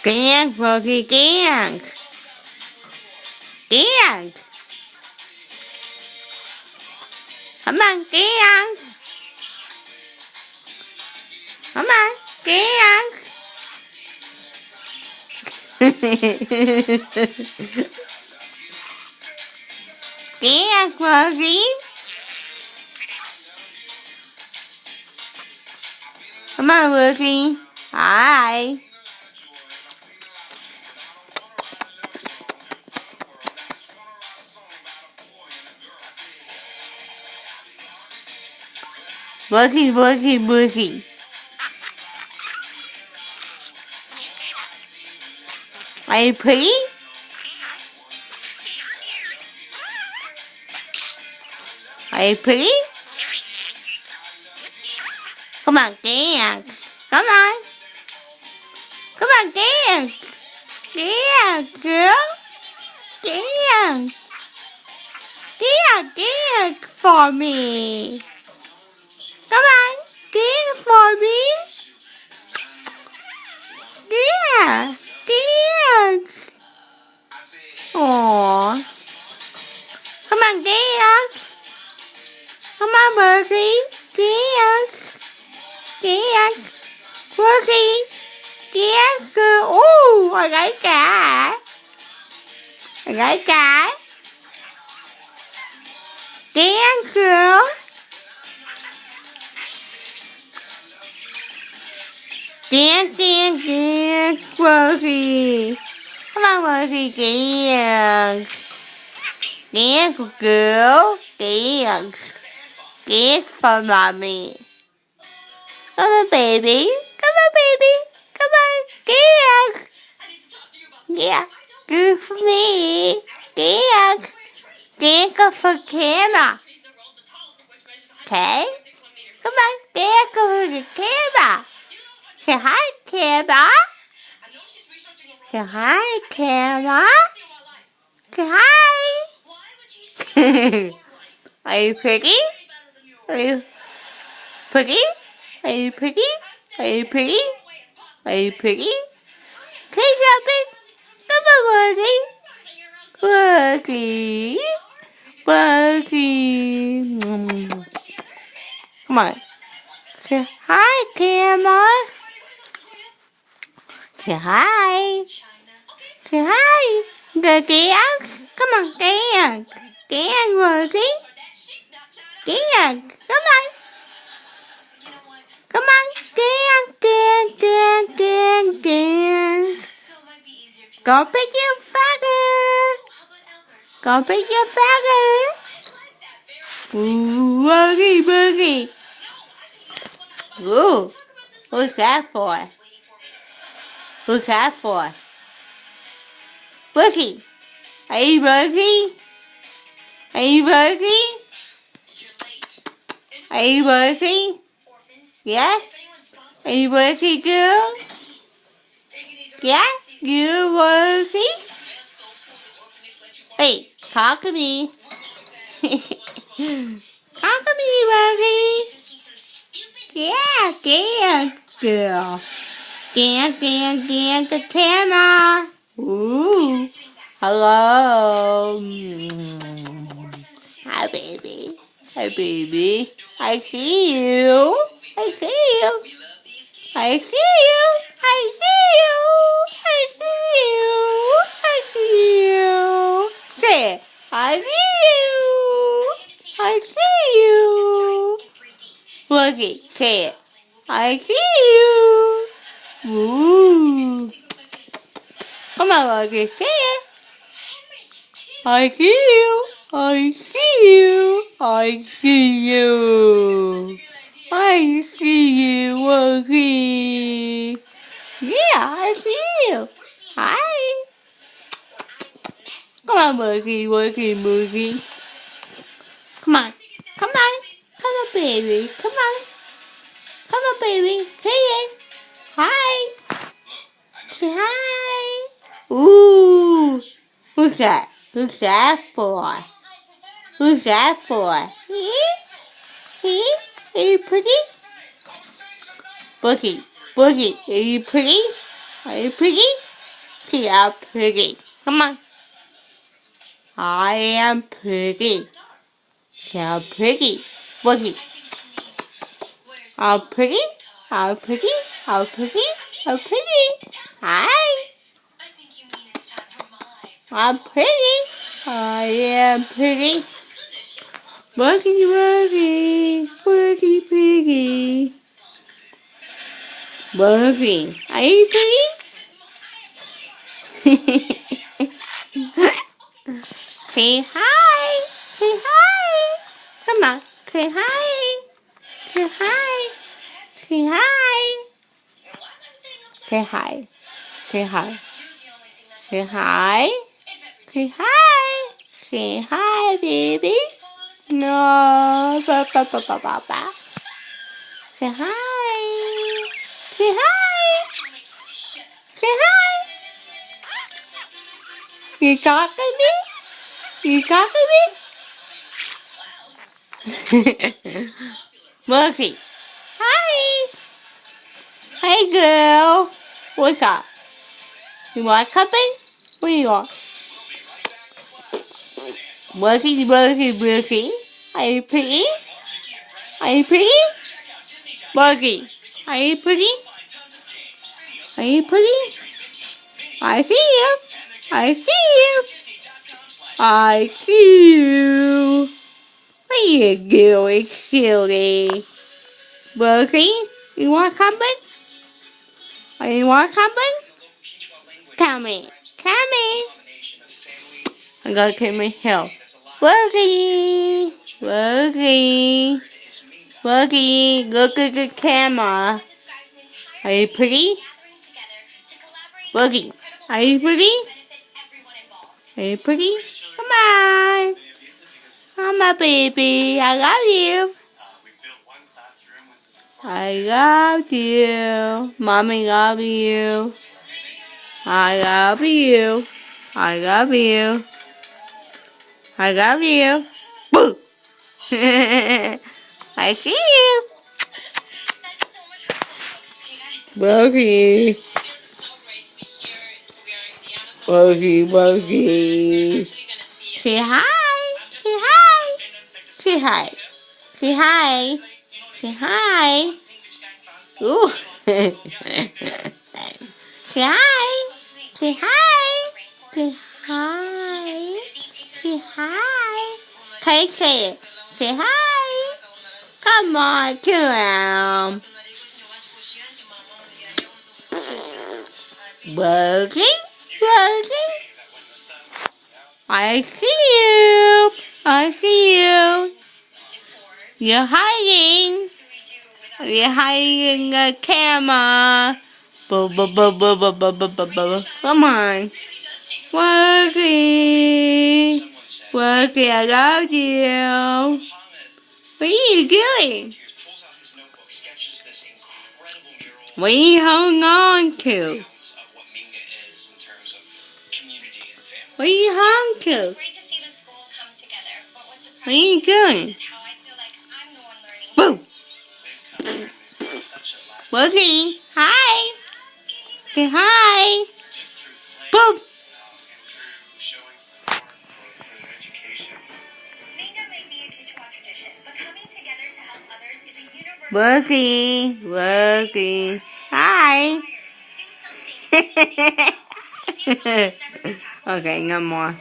Dance, Boogie, dance. Dance. Come on, dance. Come on, dance. Dance, Boogie. Come on, Boogie. Hi. Boogie, Boogie, Boogie. Are you pretty? Are you pretty? Come on, dance. Come on. Come on, dance. Dance, girl. Dance. Dance for me. Come on, dance for me. Dance. Aww. Come on, dance. Come on, Buzzy. Dance. Dance. Buzzy. Dance, girl. Ooh, I like that. I like that. Dance, girl. Dance, dance, dance, Rosie. Come on, Rosie, dance. Dance, girl. Dance. Dance for mommy. Come on, baby. Come on, baby. Come on, dance. Yeah, good for me. Dance. Dance for camera. Okay? Come on, dance for the camera. Say hi, camera. Say hi, camera. Say hi. Are you pretty? Are you pretty? Are you pretty? Are you pretty? Are you pretty? Say something. Come on, Woody. Woody. Woody. Come on. Say hi, camera. Say hi. Say hi. The dance. Come on, dance. Dance, Rosie. Dance. Come on. Come on. Dance, dance, dance, dance, dance. Go pick your feather. Go pick your feather. Ooh, Boogie, Boogie. Ooh, who's that for? Who's that for? Boogie. Are you Boogie? Are you Boogie? Are you Boogie? Yeah? Are you Boogie, girl? Yeah? You Boogie? Hey, talk to me. Talk to me, Boogie. Yeah, dance, girl. Dance, dance, dance the camera. Ooh. Hello. Hi, baby. Hi, baby. I see you. I see you. I see you. I see you. I see you. I see you. Say it. I see you. I see you. Look, say it. I see you. Ooh. Come on, Logan, say it. I see you. I see you. I see you. I see you, Logan. Yeah, I see you. Hi. Come on, Logan, Logan, Logan. Come on. Come on. Come on, baby. Come on. Come on, baby. Say it. Hi. Say hi. Ooh. Who's that? Who's that for? Who's that for? He? He? Are you pretty? Boogie. Boogie. Are you pretty? Are you pretty? See, I'm pretty. Come on. I am pretty. See, I'm pretty. Boogie. I'm pretty. I'm pretty. I'm pretty. I'm pretty. Hi. I'm pretty. I am pretty. Boogie, boogie. Boogie, piggy. Boogie. Are you pretty? Say hi. Say hi. Come on. Say hi. Say hi. Say hi. Say hi. Say hi. Say hi. Say hi. Say hi, baby. No. Ba, ba, ba, ba, ba, ba. Say hi. Say hi. Say hi. You talking to me? You talking to me? Murphy. Hi. Hey, girl. What's up? You want something? What do you want? Murphy, Murphy, Murphy. Are you pretty? Are you pretty? Murphy. Are you pretty? Are you pretty? I see you. I see you. I see you. What are you doing, silly? Murphy, you want something? You want something? Tell me. Tell me. I'm gonna take my help. Murphy. Murphy. Murphy, look at the camera. Are you pretty? Murphy, are you pretty? Are you pretty? Come on. Come on, baby. I love you. I love you. Mommy love you. I love you. I love you. I love you. Boo! I see you. Buggy. Buggy, Buggy. Say hi. Say hi. Say hi. Say hi. Say hi. Ooh. Say hi. Say hi. Say hi. Say hi. Okay, say it. Say hi. Come on, come on. Buggy. Buggy. I see you. I see you. You're hiding. You're hiding the camera. Boo, boo, boo, boo, boo, boo, boo, boo, boo. Come on. Wuggy. Wuggy, I love you. What are you doing? What are you holding on to? What are you holding to? What are you doing? Boo! Wuggy, hi. Say hi. Boo! Wuggy, Wuggy. Hi. Okay, no more.